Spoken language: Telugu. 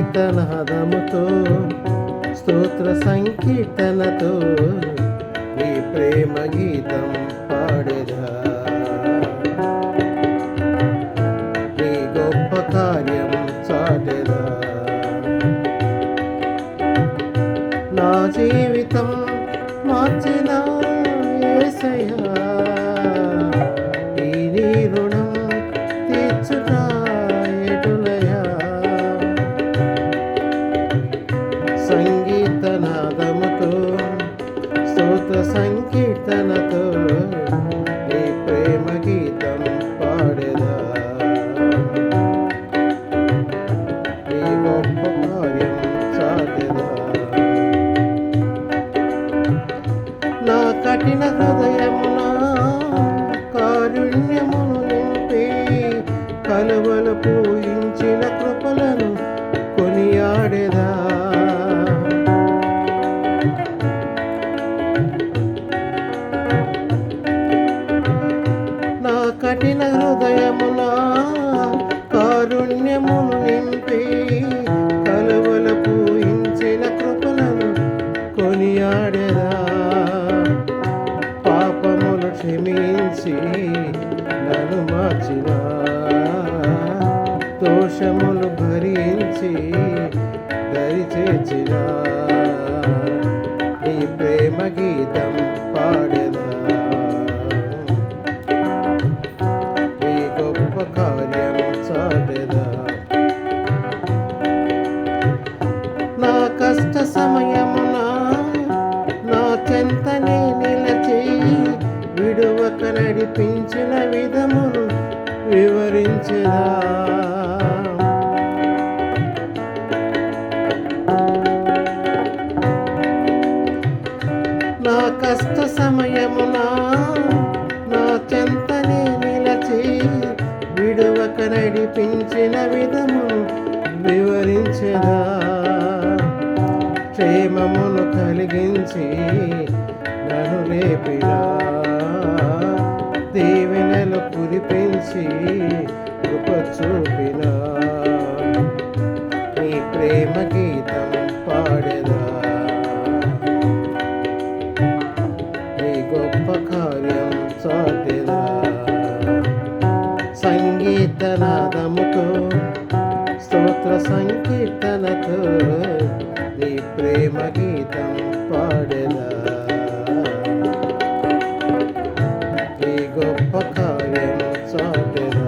సంగీతనాదముతో స్తోత్ర సంకీర్తనతో నీ ప్రేమ గీతం పాడేదా. నీ గొప్ప కార్యం చాటెదా. నా జీవితం మార్చిన యేసయ్యా, ఈ నీ రుణం తీర్చుట ఎటులయా. సంగీతనాదముతో స్తోత్ర సంకీర్తనతో నీ ప్రేమ గీతం పాడేదా. నీ గొప్ప కార్యం చాటెదా. నా కఠిన హృదయమున కారుణ్యమును నింపి కలువలు పూయించిన కృపలను కొనియాడెదా. నా కఠిన హృదయమున కారుణ్యమును నింపి కలువలు పూయించిన కృపలను కొనియాడెదా. పాపములు క్షమించి నన్ను మార్చిన, దోషములు భరించి దరి చేర్చిన నీ ప్రేమ గీతం పాడెదా. నీ గొప్ప కార్యం చాటెదా. నా కష్ట సమయమున నా చెంతనే నిలచి విడువక నడిపించిన విధమును వివరించెదా. నా కష్ట సమయమున నా చెంతనే నిలచి విడువక నడిపించిన విధమును వివరించెదా. క్షేమమును కలిగించి నన్ను లేపినా, దీవెనలు కురిపించి కృప చూపినా నీ ప్రేమ గీతం పాడెదా. నీ గొప్ప కార్యం చాటెదా. సంగీతనాదముతో స్తోత్ర సంకీర్తనతో నీ ప్రేమ గీతం పాడెదా. నీ గొప్ప కార్యం చాటెదా.